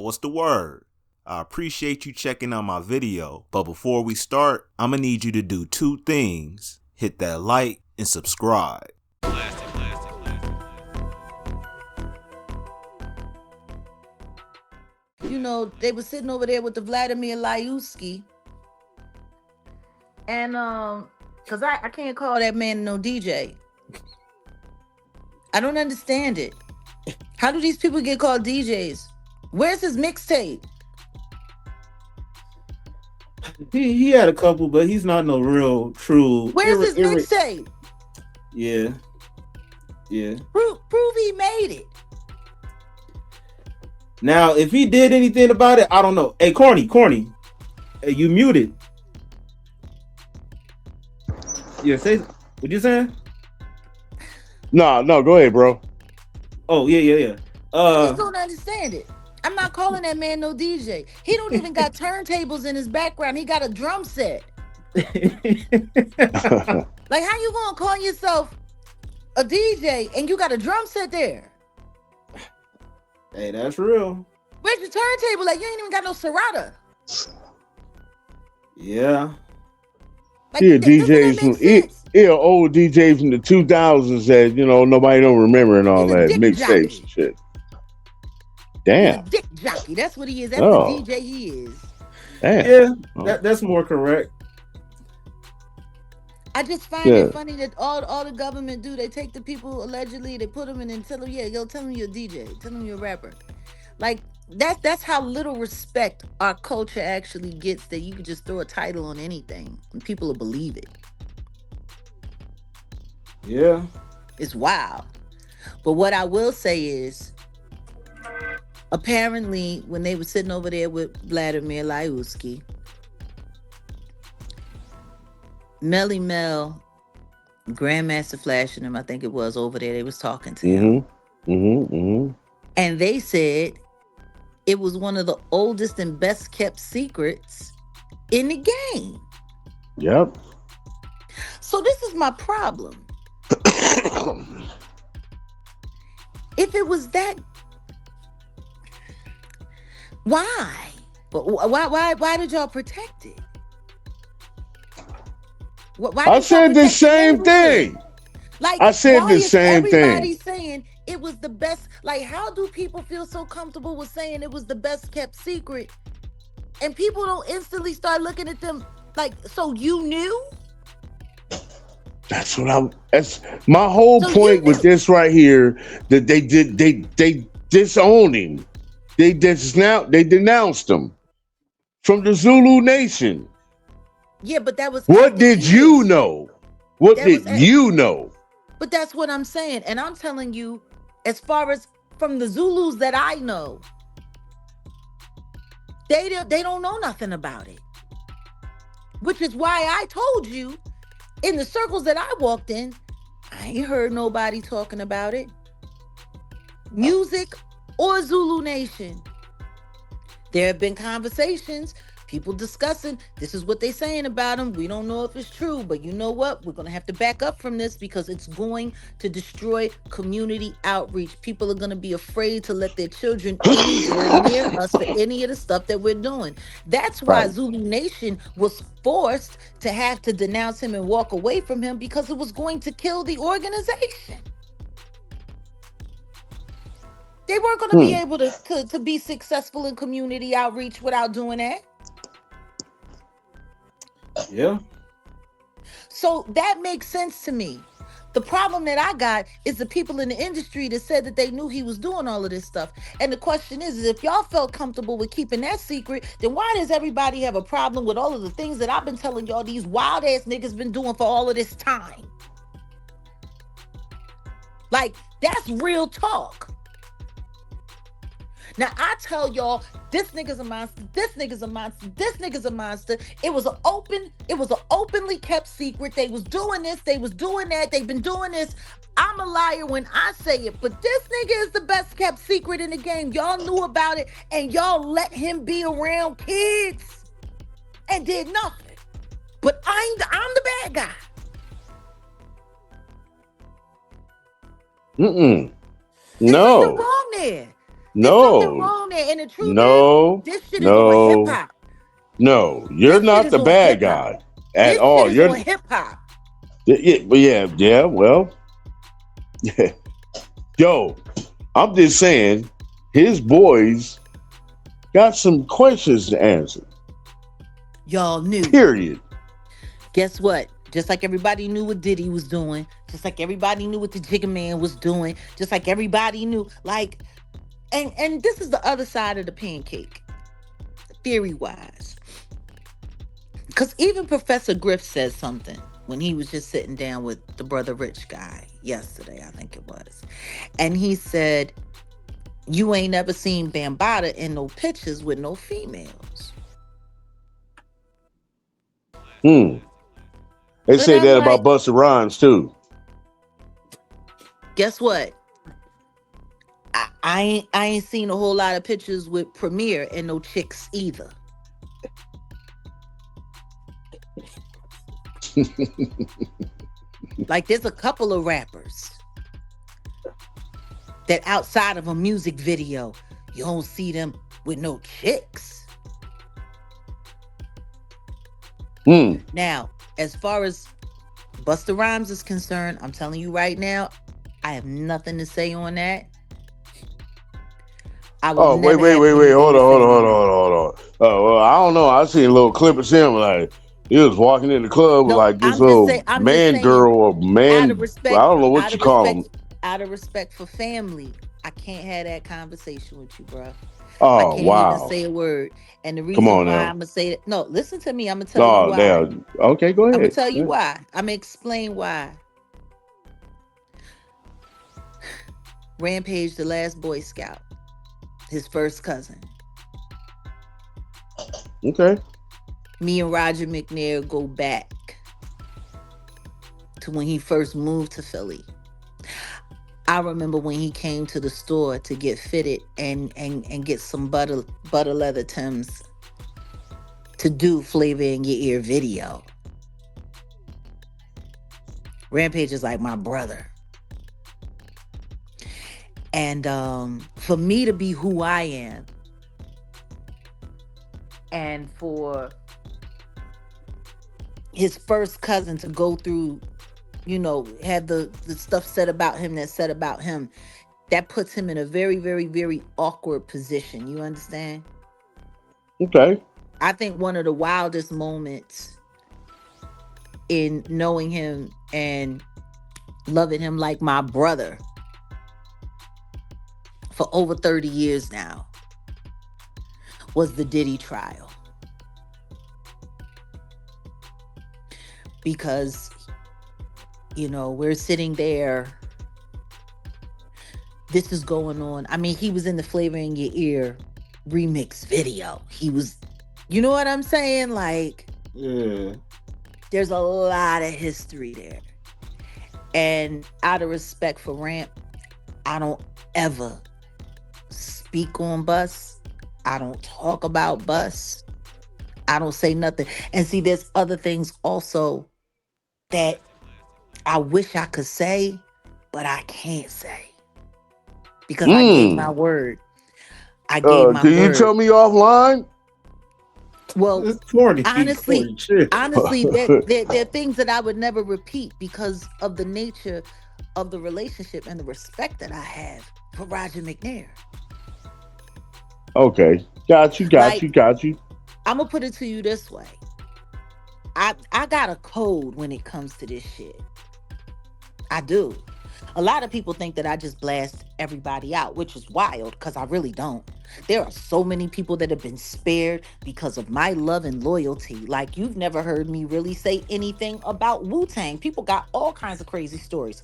what's the word? I appreciate you checking out my video, but before we start, I'm gonna need you to do two things. Hit that like and subscribe. You know, they were sitting over there with the Vladimir Lyuski. And because I can't call that man no DJ. I don't understand it. How do these people get called DJs? Where's his mixtape? He had a couple, but he's not no real true. Where's his mixtape? Yeah. Prove he made it. Now, if he did anything about it, I don't know. Hey, Corny. Hey, you muted. Yeah, say what you saying? No, go ahead, bro. Oh, yeah. I just don't understand it. I'm not calling that man no DJ. He don't even got turntables in his background. He got a drum set. Like, how you gonna call yourself a DJ and you got a drum set there? Hey, that's real. Where's your turntable? Like, you ain't even got no Serrata. Yeah. Like, DJs from old DJs from the 2000s that nobody don't remember and all that mixtapes and shit. Damn. Dick jockey. That's what he is. That's the DJ he is. Damn. Yeah, that's more correct. I just find it funny that all the government do, they take the people allegedly, they put them in and tell them, tell them you're a DJ, tell them you're a rapper. Like, that's how little respect our culture actually gets, that you can just throw a title on anything and people will believe it. Yeah. It's wild. But what I will say is, apparently, when they were sitting over there with Vladimir Lyuski, Melly Mel, Grandmaster Flash and him, I think it was, over there, they was talking to him. And they said it was one of the oldest and best kept secrets in the game. Yep. So this is my problem. If it was that, why? Why did y'all protect it? I said the same thing. Like, I said the same thing. Everybody's saying it was the best. Like, how do people feel so comfortable with saying it was the best kept secret? And people don't instantly start looking at them like, so you knew? That's my whole point with this right here, that they disowned him. They denounced him from the Zulu nation. Yeah, but that was... What did you know? What did you know? But that's what I'm saying. And I'm telling you, as far as from the Zulus that I know, they don't know nothing about it. Which is why I told you, in the circles that I walked in, I ain't heard nobody talking about it. Music or Zulu Nation. There have been conversations, people discussing, this is what they're saying about him. We don't know if it's true, but you know what? We're going to have to back up from this because it's going to destroy community outreach. People are going to be afraid to let their children anywhere near us for any of the stuff that we're doing. That's why Zulu Nation was forced to have to denounce him and walk away from him, because it was going to kill the organization. They weren't going to be able to be successful in community outreach without doing that. Yeah. So that makes sense to me. The problem that I got is the people in the industry that said that they knew he was doing all of this stuff. And the question is if y'all felt comfortable with keeping that secret, then why does everybody have a problem with all of the things that I've been telling y'all these wild ass niggas been doing for all of this time? Like, that's real talk. Now, I tell y'all, this nigga's a monster, this nigga's a monster, this nigga's a monster. It was an openly kept secret. They was doing this, they was doing that, they've been doing this. I'm a liar when I say it, but this nigga is the best kept secret in the game. Y'all knew about it, and y'all let him be around kids and did nothing. But I'm the bad guy. No. There's nothing wrong there. There's something No, wrong there. And the truth is, no, this shit is on hip no, hop. no. You're This shit not is the on bad hip hop. guy at This shit all. is You're on hip hop. yeah. Well, yo, I'm just saying, his boys got some questions to answer. Y'all knew. Period. Guess what? Just like everybody knew what Diddy was doing, just like everybody knew what the Jigga Man was doing, just like everybody knew, like, and this is the other side of the pancake, theory-wise. Because even Professor Griff said something when he was just sitting down with the Brother Rich guy yesterday, I think it was. And he said, you ain't never seen Bambaataa in no pictures with no females. They And say I'm that like, about Busta Rhymes too. guess what? I ain't seen a whole lot of pictures with Premier and no chicks either. Like, there's a couple of rappers that outside of a music video, you don't see them with no chicks. Now, as far as Busta Rhymes is concerned, I'm telling you right now, I have nothing to say on that. I would Wait. never have Hold anything to say on. Oh, well, I don't know. I seen a little clip of him, like, he was walking in the club with No, like this I'm just little saying. I'm just man saying. girl or man. Out of I respect, don't know what you call him. out of respect for family, I can't have that conversation with you, bro. Oh, I can't even wow. say a word. And the Come reason on why now. I'm gonna say that, no, listen to me. I'm gonna tell you Oh, why. now. Okay, go ahead. I'm gonna tell you Yeah. why. I'm gonna explain why. Rampage, the last Boy Scout, his first cousin. Okay. Me and Roger McNair go back to when he first moved to Philly. I remember when he came to the store to get fitted and get some butter leather Timbs to do Flavor in Your Ear video. Rampage is like my brother. And for me to be who I am, and for his first cousin to go through, you know, had the stuff said about him, that puts him in a very, very, very awkward position. You understand? Okay. I think one of the wildest moments in knowing him and loving him like my brother for over 30 years now was the Diddy trial. Because, you know, we're sitting there. This is going on. I mean, he was in the Flavor in Your Ear remix video. He was, you know what I'm saying? Like, Yeah. there's a lot of history there. And out of respect for Ramp, I don't ever speak on Bus. I don't talk about Bus. I don't say nothing. And see, there's other things also that I wish I could say, but I can't say. Because I gave my word. I gave my Can you word. tell me offline? Well, It's corny. honestly, Shit. there are things that I would never repeat because of the nature of the relationship and the respect that I have for Roger McNair. Okay. Got you. I'm going to put it to you this way. I got a code when it comes to this shit. I do. A lot of people think that I just blast everybody out, which is wild because I really don't. There are so many people that have been spared because of my love and loyalty. Like, you've never heard me really say anything about Wu-Tang. People got all kinds of crazy stories.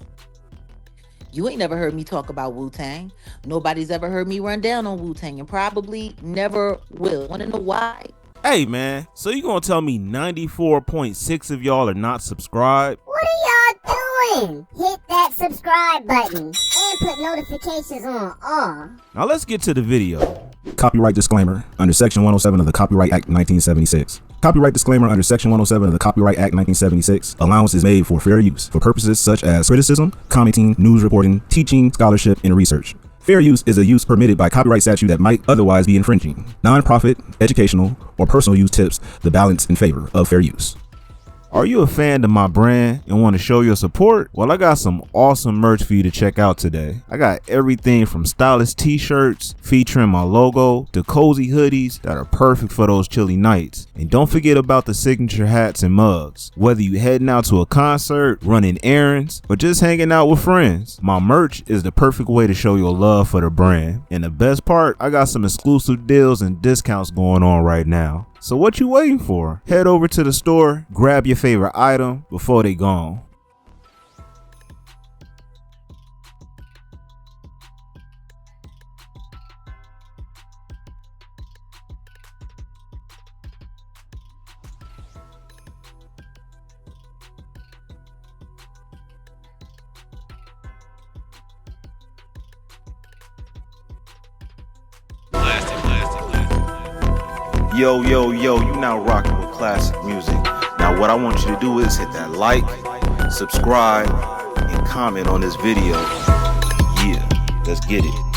You ain't never heard me talk about Wu-Tang. Nobody's ever heard me run down on Wu-Tang and probably never will. Want to know why? Hey man, so you gonna tell me 94.6 of y'all are not subscribed? What are y'all doing? Hit that subscribe button and put notifications on all. Now let's get to the video. Copyright disclaimer under Section 107 of the Copyright Act 1976. Copyright disclaimer under Section 107 of the Copyright Act 1976. Allowance is made for fair use for purposes such as criticism, commenting, news reporting, teaching, scholarship, and research. Fair use is a use permitted by copyright statute that might otherwise be infringing. Non-profit, educational, or personal use tips the balance in favor of fair use. Are you a fan of my brand and want to show your support? Well, I got some awesome merch for you to check out today. I got everything from stylish t-shirts featuring my logo to cozy hoodies that are perfect for those chilly nights. And don't forget about the signature hats and mugs. Whether you heading out to a concert, running errands, or just hanging out with friends, my merch is the perfect way to show your love for the brand. And the best part, I got some exclusive deals and discounts going on right now. So what you waiting for? Head over to the store, grab your favorite item before they gone. Yo, you now rocking with classic music. Now what I want you to do is hit that like, subscribe, and comment on this video. Yeah, let's get it.